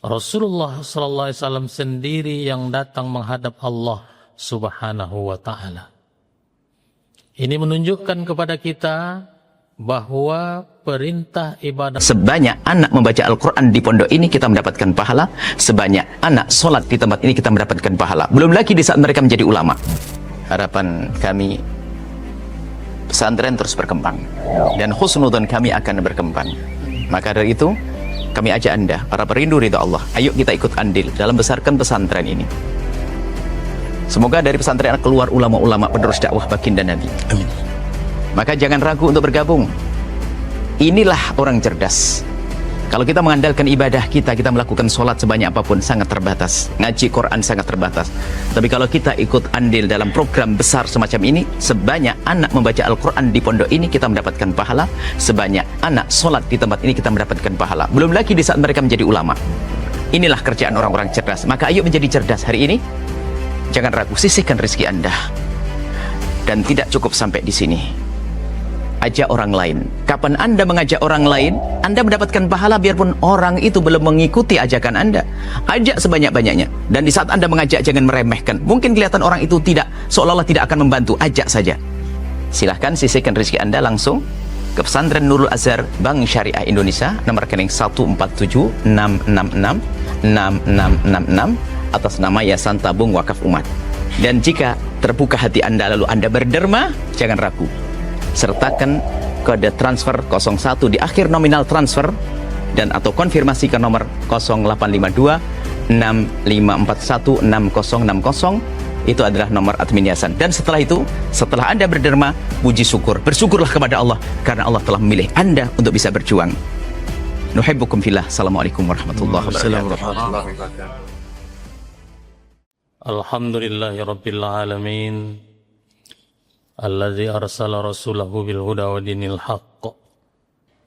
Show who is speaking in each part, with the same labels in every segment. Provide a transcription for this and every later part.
Speaker 1: Rasulullah sallallahu alaihi wasallam sendiri yang datang menghadap Allah Subhanahu wa taala. Ini menunjukkan kepada kita bahwa perintah ibadah
Speaker 2: sebanyak anak membaca Al-Quran di pondok ini kita mendapatkan pahala, sebanyak anak sholat di tempat ini kita mendapatkan pahala, belum lagi di saat mereka menjadi ulama. Harapan kami pesantren terus berkembang dan husnudzon kami akan berkembang. Maka dari itu kami ajak Anda, para perindu ridha Allah, ayo kita ikut andil dalam besarkan pesantren ini. Semoga dari pesantren keluar ulama-ulama penerus dakwah baginda Nabi. Amin. Maka jangan ragu untuk bergabung. Inilah orang cerdas. Kalau kita mengandalkan ibadah kita melakukan sholat sebanyak apapun sangat terbatas, ngaji Quran sangat terbatas. Tapi kalau kita ikut andil dalam program besar semacam ini, sebanyak anak membaca Al-Quran di pondok ini kita mendapatkan pahala, sebanyak anak sholat di tempat ini kita mendapatkan pahala, belum lagi di saat mereka menjadi ulama. Inilah kerjaan orang-orang cerdas. Maka ayo menjadi cerdas hari ini. Jangan ragu, sisihkan rezeki Anda. Dan tidak cukup sampai di sini, ajak orang lain. Kapan Anda mengajak orang lain, Anda mendapatkan pahala biarpun orang itu belum mengikuti ajakan Anda. Ajak sebanyak-banyaknya. Dan di saat Anda mengajak, jangan meremehkan. Mungkin kelihatan orang itu tidak, seolah-olah tidak akan membantu. Ajak saja. Silahkan sisihkan rezeki Anda langsung ke Pesantren Nurul Azhar Bank Syariah Indonesia, nomor rekening 147-666-6666 atas nama Yayasan Tabung Wakaf Umat. Dan jika terbuka hati Anda lalu Anda berderma, jangan ragu, sertakan kode transfer 01 di akhir nominal transfer dan atau konfirmasi ke nomor 0852 6541 6060. Itu adalah nomor admin yayasan. Dan setelah itu, setelah Anda berderma, puji syukur, bersyukurlah kepada Allah karena Allah telah memilih Anda untuk bisa berjuang. Nuhibbukum fillah. Assalamualaikum warahmatullahi wabarakatuh.
Speaker 1: Alhamdulillahi rabbil alamin, alladzi arsala rasulahu bil huda wa dinil haqq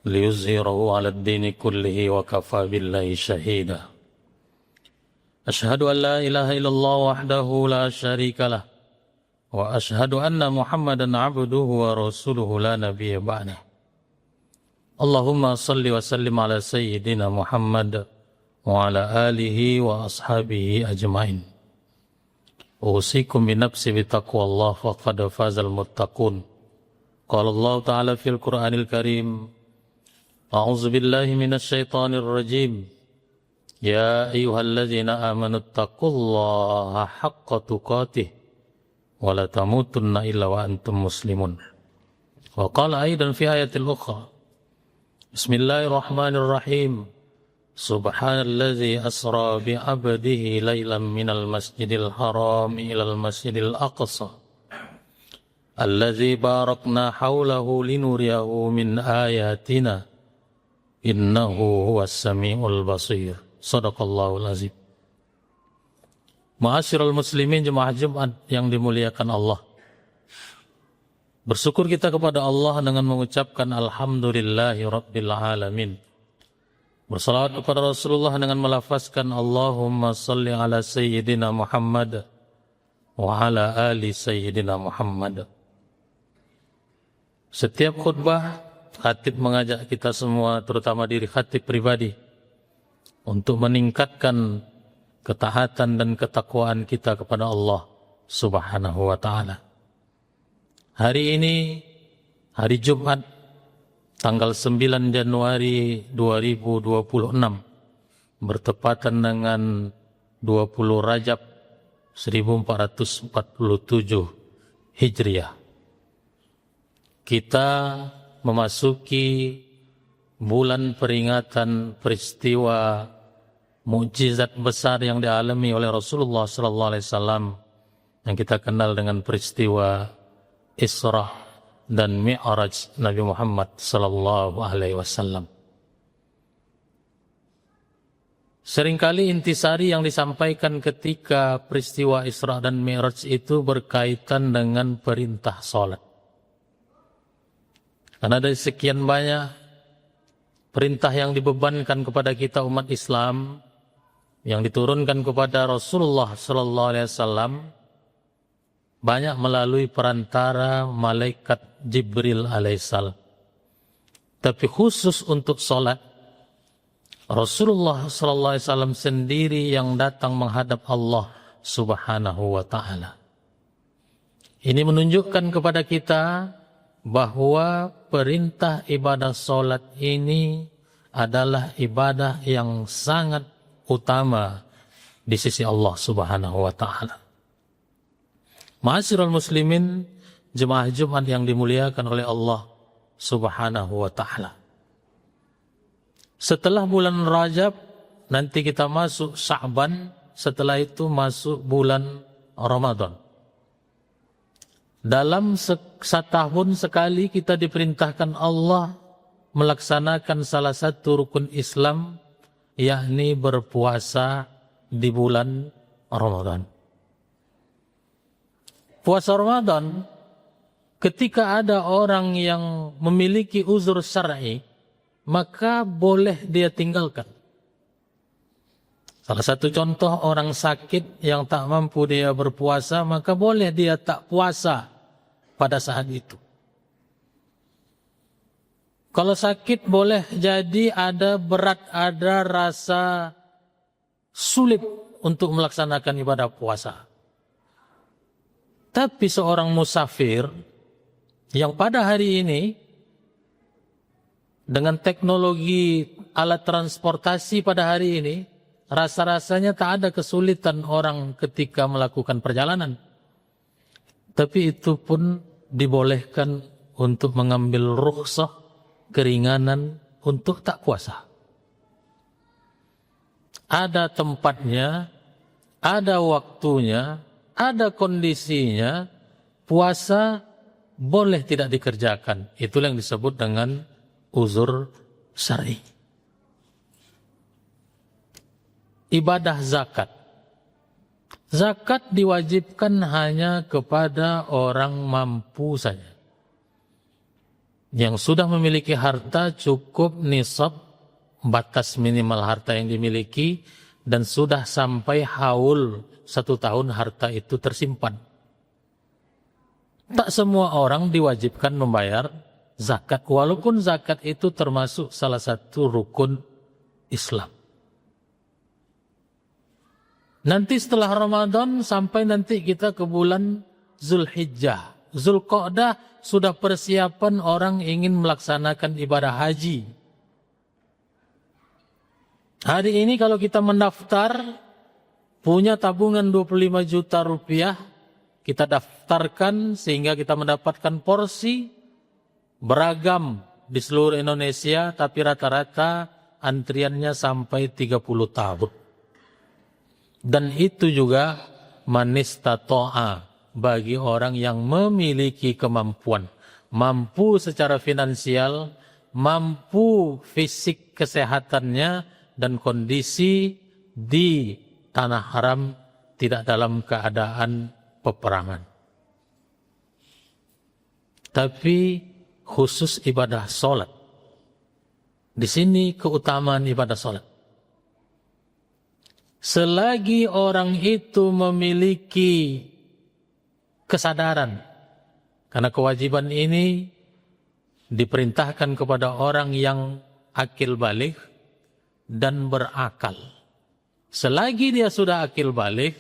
Speaker 1: liyuzhirahu 'ala ad-dini kullihi wa kafa billahi shahida. Asyhadu an la ilaha illallah wahdahu la syarika lah wa asyhadu anna Muhammadan 'abduhu wa rasuluhu la nabiyya ba'dah. Allahumma salli wa sallim ala sayyidina Muhammad wa ala alihi wa ashabihi ajmain. Usikum binafsi bitaqwallah faqad fazal muttaqun. Qala Allah Ta'ala fil Qur'anil Karim, A'udzu billahi minasy syaithanir rajim. Ya ayyuhalladzina amanu taqullaha haqqa tuqatih wa la tamutunna illa wa antum muslimun. Wa qala aidan fi ayatil ukhra, Bismillahirrahmanirrahim. Subhanalladzi asra bi'abdihi laylan minal masjidil haram ilal masjidil aqsa alladzi barakna hawlahu linuriyahu min ayatina innahu huwas samiul basir. Shadaqallahul azim. Ma'asyiral muslimin jemaah Jumat yang dimuliakan Allah, bersyukur kita kepada Allah dengan mengucapkan alhamdulillahi rabbil alamin. Bersalawat kepada Rasulullah dengan melafazkan Allahumma salli ala sayyidina Muhammad wa ala ali sayyidina Muhammad. Setiap khutbah, khatib mengajak kita semua, terutama diri khatib pribadi, untuk meningkatkan ketaatan dan ketakwaan kita kepada Allah Subhanahu wa ta'ala. Hari ini, hari Jumat, tanggal 9 Januari 2026, bertepatan dengan 20 Rajab 1447 Hijriah. Kita memasuki bulan peringatan peristiwa mukjizat besar yang dialami oleh Rasulullah SAW, yang kita kenal dengan peristiwa Isra dan Mi'raj Nabi Muhammad sallallahu alaihi wasallam. Seringkali intisari yang disampaikan ketika peristiwa Isra dan Mi'raj itu berkaitan dengan perintah salat. Karena dari sekian banyak perintah yang dibebankan kepada kita umat Islam, yang diturunkan kepada Rasulullah sallallahu alaihi wasallam, banyak melalui perantara malaikat Jibril alaihissalam. Tapi khusus untuk sholat, Rasulullah sallallahu alaihi wasallam sendiri yang datang menghadap Allah Subhanahu wa taala. Ini menunjukkan kepada kita bahwa perintah ibadah salat ini adalah ibadah yang sangat utama di sisi Allah Subhanahu wa taala. Ma'asyiral muslimin, jemaah Jumat yang dimuliakan oleh Allah Subhanahu wa taala. Setelah bulan Rajab, nanti kita masuk Sya'ban, setelah itu masuk bulan Ramadan. Dalam setahun sekali kita diperintahkan Allah melaksanakan salah satu rukun Islam, yakni berpuasa di bulan Ramadan. Puasa Ramadan, ketika ada orang yang memiliki uzur syar'i, maka boleh dia tinggalkan. Salah satu contoh, orang sakit yang tak mampu dia berpuasa, maka boleh dia tak puasa pada saat itu. Kalau sakit boleh jadi ada berat, ada rasa sulit untuk melaksanakan ibadah puasa. Tapi seorang musafir yang pada hari ini dengan teknologi alat transportasi pada hari ini, rasa-rasanya tak ada kesulitan orang ketika melakukan perjalanan. Tapi itu pun dibolehkan untuk mengambil rukhsah, keringanan untuk tak puasa. Ada tempatnya, ada waktunya, ada kondisinya, puasa boleh tidak dikerjakan. Itulah yang disebut dengan uzur syar'i. Ibadah zakat. Zakat diwajibkan hanya kepada orang mampu saja. Yang sudah memiliki harta cukup nisab, batas minimal harta yang dimiliki, dan sudah sampai haul 1 tahun harta itu tersimpan. Tak semua orang diwajibkan membayar zakat, walaupun zakat itu termasuk salah satu rukun Islam. Nanti setelah Ramadan sampai nanti kita ke bulan Zulhijjah, Zulqa'dah, sudah persiapan orang ingin melaksanakan ibadah haji. Hari ini kalau kita mendaftar, punya tabungan 25 juta rupiah, kita daftarkan sehingga kita mendapatkan porsi beragam di seluruh Indonesia, tapi rata-rata antriannya sampai 30 tahun. Dan itu juga manistata'a, bagi orang yang memiliki kemampuan, mampu secara finansial, mampu fisik kesehatannya, dan kondisi di tanah haram tidak dalam keadaan peperangan. Tapi khusus ibadah salat. Di sini keutamaan ibadah salat. Selagi orang itu memiliki kesadaran, karena kewajiban ini diperintahkan kepada orang yang akil balik dan berakal. Selagi dia sudah akil balik,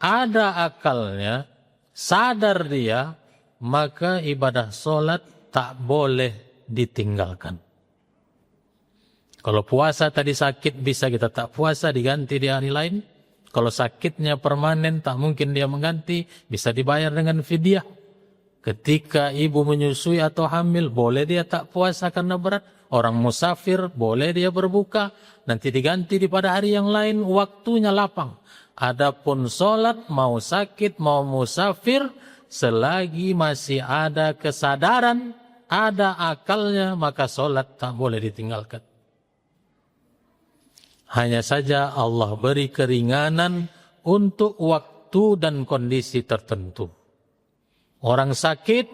Speaker 1: ada akalnya, sadar dia, maka ibadah salat tak boleh ditinggalkan. Kalau puasa tadi sakit, bisa kita tak puasa, diganti di hari lain. Kalau sakitnya permanen, tak mungkin dia mengganti, bisa dibayar dengan fidyah. Ketika ibu menyusui atau hamil, boleh dia tak puasa karena berat. Orang musafir, boleh dia berbuka, nanti diganti pada hari yang lain, waktunya lapang. Adapun sholat, mau sakit, mau musafir, selagi masih ada kesadaran, ada akalnya, maka sholat tak boleh ditinggalkan. Hanya saja Allah beri keringanan untuk waktu dan kondisi tertentu. Orang sakit,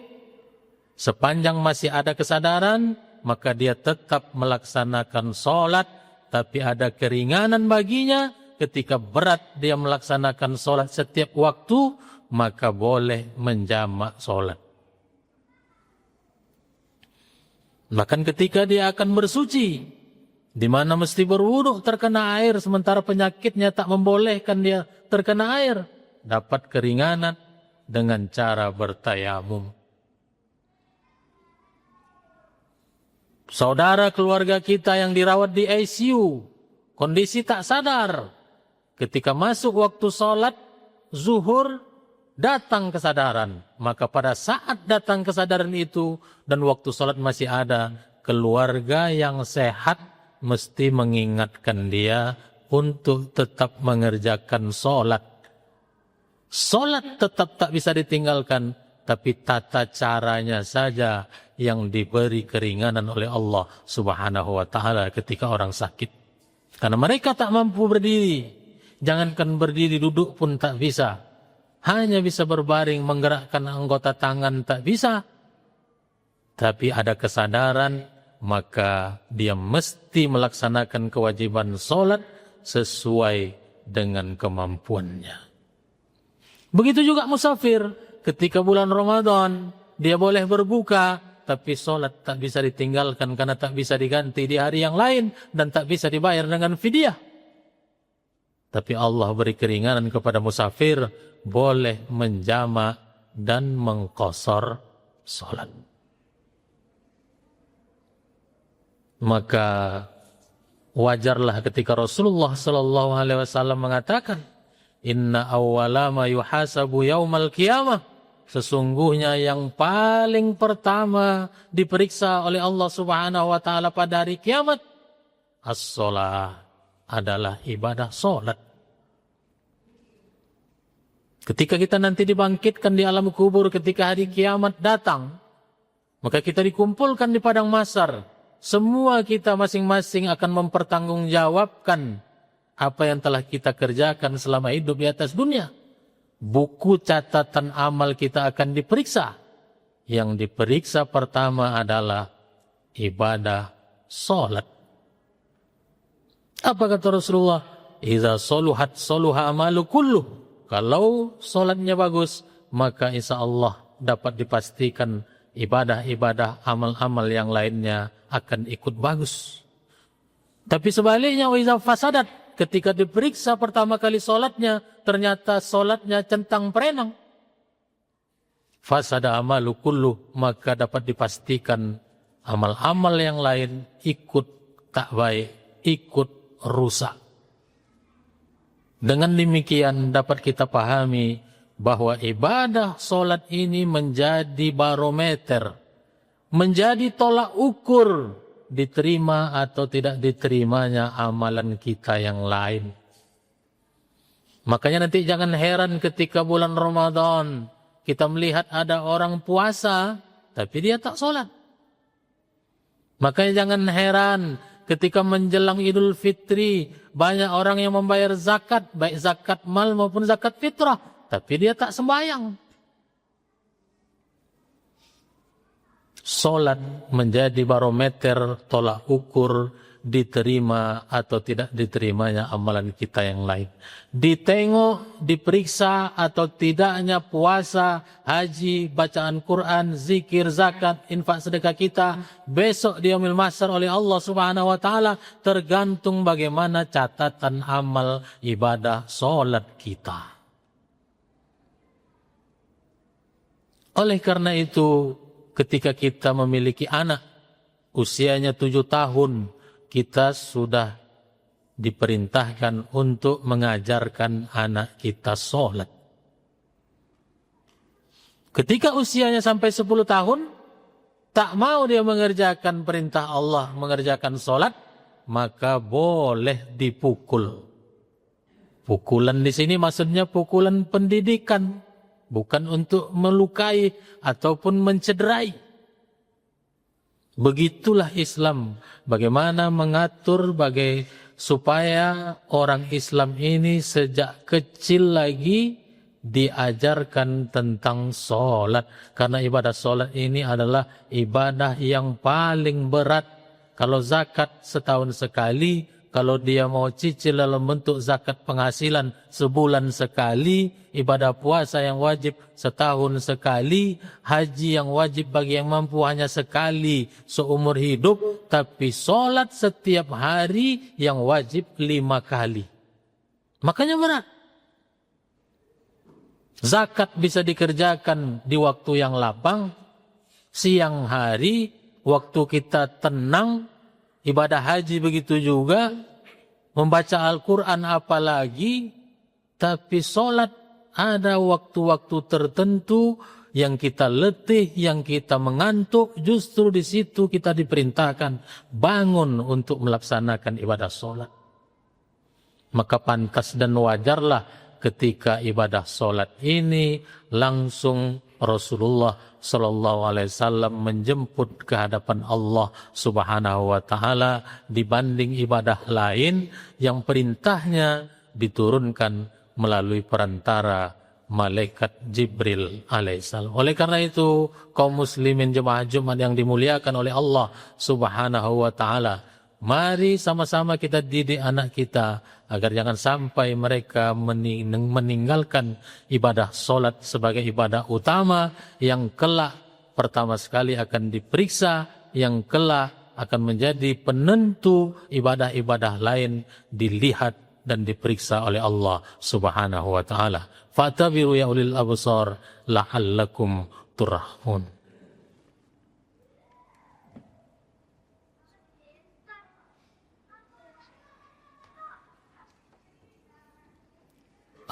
Speaker 1: sepanjang masih ada kesadaran, maka dia tetap melaksanakan sholat, tapi ada keringanan baginya. Ketika berat dia melaksanakan sholat setiap waktu, maka boleh menjamak sholat. Bahkan ketika dia akan bersuci, di mana mesti berwudu terkena air, sementara penyakitnya tak membolehkan dia terkena air, dapat keringanan dengan cara bertayamum. Saudara keluarga kita yang dirawat di ICU, kondisi tak sadar, ketika masuk waktu sholat zuhur, datang kesadaran. Maka pada saat datang kesadaran itu dan waktu sholat masih ada, keluarga yang sehat mesti mengingatkan dia untuk tetap mengerjakan sholat. Sholat tetap tak bisa ditinggalkan, tapi tata caranya saja yang diberi keringanan oleh Allah Subhanahu wa ta'ala ketika orang sakit. Karena mereka tak mampu berdiri, jangankan berdiri, duduk pun tak bisa. Hanya bisa berbaring, menggerakkan anggota tangan tak bisa. Tapi ada kesadaran, maka dia mesti melaksanakan kewajiban sholat sesuai dengan kemampuannya. Begitu juga musafir, ketika bulan Ramadan, dia boleh berbuka, tapi sholat tak bisa ditinggalkan karena tak bisa diganti di hari yang lain dan tak bisa dibayar dengan fidyah. Tapi Allah beri keringanan kepada musafir, boleh menjama dan mengqasar sholat. Maka wajarlah ketika Rasulullah sallallahu alaihi wasallam mengatakan, inna awwala ma yuhasabu yaumal qiyamah, sesungguhnya yang paling pertama diperiksa oleh Allah Subhanahu wa taala pada hari kiamat, as-shalah, adalah ibadah salat. Ketika kita nanti dibangkitkan di alam kubur, ketika hari kiamat datang, maka kita dikumpulkan di padang mahsyar. Semua kita masing-masing akan mempertanggungjawabkan apa yang telah kita kerjakan selama hidup di atas dunia. Buku catatan amal kita akan diperiksa. Yang diperiksa pertama adalah ibadah salat. Apa kata Rasulullah? Iza soluhat soluha amalu kulluh. Kalau salatnya bagus, maka insya Allah dapat dipastikan ibadah-ibadah, amal-amal yang lainnya akan ikut bagus. Tapi sebaliknya, wa iza fasadat, ketika diperiksa pertama kali solatnya, ternyata solatnya centang perenang. Fasada amalu kulluh, maka dapat dipastikan amal-amal yang lain ikut tak baik, ikut rusak. Dengan demikian dapat kita pahami bahwa ibadah solat ini menjadi barometer, menjadi tolak ukur diterima atau tidak diterimanya amalan kita yang lain. Makanya nanti jangan heran ketika bulan Ramadan kita melihat ada orang puasa tapi dia tak sholat. Makanya jangan heran ketika menjelang Idul Fitri banyak orang yang membayar zakat, baik zakat mal maupun zakat fitrah, tapi dia tak sembahyang. Solat menjadi barometer tolak ukur diterima atau tidak diterimanya amalan kita yang lain. Ditengok, diperiksa atau tidaknya puasa, haji, bacaan Quran, zikir, zakat, infak sedekah kita besok di yaumil mahsyar oleh Allah Subhanahu wa taala tergantung bagaimana catatan amal ibadah solat kita. Oleh karena itu, ketika kita memiliki anak usianya 7 tahun, kita sudah diperintahkan untuk mengajarkan anak kita sholat. Ketika usianya sampai 10 tahun, tak mau dia mengerjakan perintah Allah, mengerjakan sholat, maka boleh dipukul. Pukulan di sini maksudnya pukulan pendidikan, bukan untuk melukai ataupun mencederai. Begitulah Islam, bagaimana mengatur supaya orang Islam ini sejak kecil lagi diajarkan tentang sholat. Karena ibadah sholat ini adalah ibadah yang paling berat. Kalau zakat setahun sekali, kalau dia mau cicil dalam bentuk zakat penghasilan sebulan sekali, ibadah puasa yang wajib setahun sekali, haji yang wajib bagi yang mampu hanya sekali seumur hidup, tapi sholat setiap hari yang wajib 5 kali. Makanya berat. Zakat bisa dikerjakan di waktu yang lapang, siang hari, waktu kita tenang. Ibadah haji begitu juga, membaca Al-Quran apalagi, tapi sholat ada waktu-waktu tertentu yang kita letih, yang kita mengantuk, justru di situ kita diperintahkan bangun untuk melaksanakan ibadah sholat. Maka pantas dan wajarlah ketika ibadah sholat ini langsung Rasulullah Sallallahu Alaihi Wasallam menjemput ke hadapan Allah Subhanahu Wa Taala dibanding ibadah lain yang perintahnya diturunkan melalui perantara malaikat Jibril alaihissalam. Oleh karena itu, kaum muslimin jemaah Jumat yang dimuliakan oleh Allah Subhanahu Wa Taala, mari sama-sama kita didik anak kita agar jangan sampai mereka meninggalkan ibadah sholat sebagai ibadah utama yang kelak pertama sekali akan diperiksa, yang kelak akan menjadi penentu ibadah-ibadah lain dilihat dan diperiksa oleh Allah Subhanahu wa taala. Fatabiru ya ulil absar la'allakum turhamun.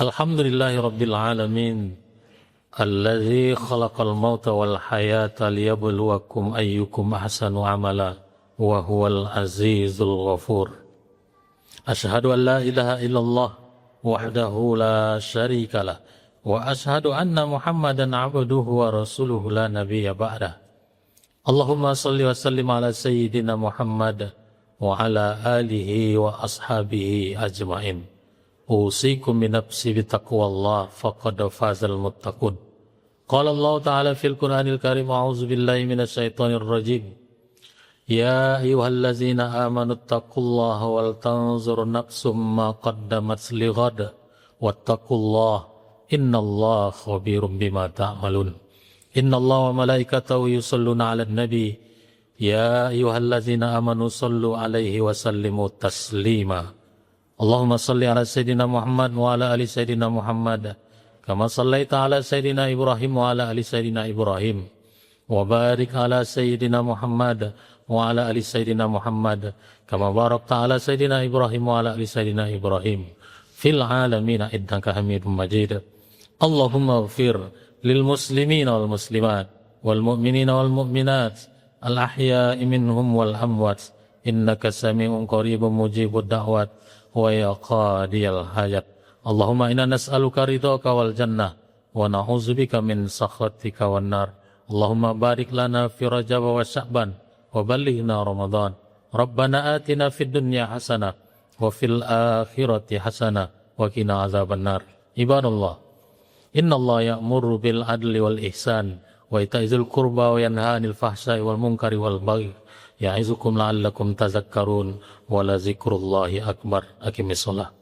Speaker 1: Alhamdulillahi Rabbil Alamin Alladzi khalaqal mauta wal hayata liyabluwakum ayyukum ahsanu amala wa huwal azizul ghafur. Ashhadu an la ilaha illallah wahdahu la syarikalah wa ashhadu anna Muhammadan abduhu wa rasuluhu la nabiyya ba'dah. Allahumma salli wa sallim ala sayyidina Muhammad wa ala alihi wa ashabihi ajma'in. Usikum binafsi bitaqwallah faqad fazal muttaqun. Qala Allah Ta'ala fil Qur'anil Karim, a'udzu billahi minasyaitonir rajim. Ya ayyuhallazina amanu taqullaha wal tanzur nafsum ma qaddamat lighad wattaqullaha innallaha khabirum bima ta'malun. Innallaha wa malaikatahu yusholluna 'alan nabi. Ya ayyuhallazina amanu shallu 'alaihi wa sallimu taslima. Allahumma salli ala Sayyidina Muhammad wa ala ali Sayyidina Muhammad kama sallaita ala Sayyidina Ibrahim wa ala ali Sayyidina Ibrahim wa barik ala Sayyidina Muhammad wa ala ali Sayyidina Muhammad kama barakta ala Sayyidina Ibrahim wa ala ali Sayyidina Ibrahim fil alamin innaka Hamidum Majid. Allahumma ighfir lil muslimin wal muslimat wal mu'minin wal mu'minat al ahya'i minhum wal amwat innaka sami'un qaribun mujibud da'wat wa ya qadiyal hajat. Allahumma inna nas'aluka ridhaka wal jannah wa na'udzubika min sakhatika wan nar. Allahumma barik lana fi Rajab wa Sya'ban wa ballighna Ramadan. Rabbana atina fid dunya hasanah wa fil akhirati hasanah wa qina azaban nar. Ibadallah, innallaha ya'muru bil adli wal ihsan wa ita'izil qurba wa yanha 'anil fahsya'i wal munkari wal baghi. Ya'izukum la'allakum tazakkarun wa la zikrullahi akbar. Aqimis shalah.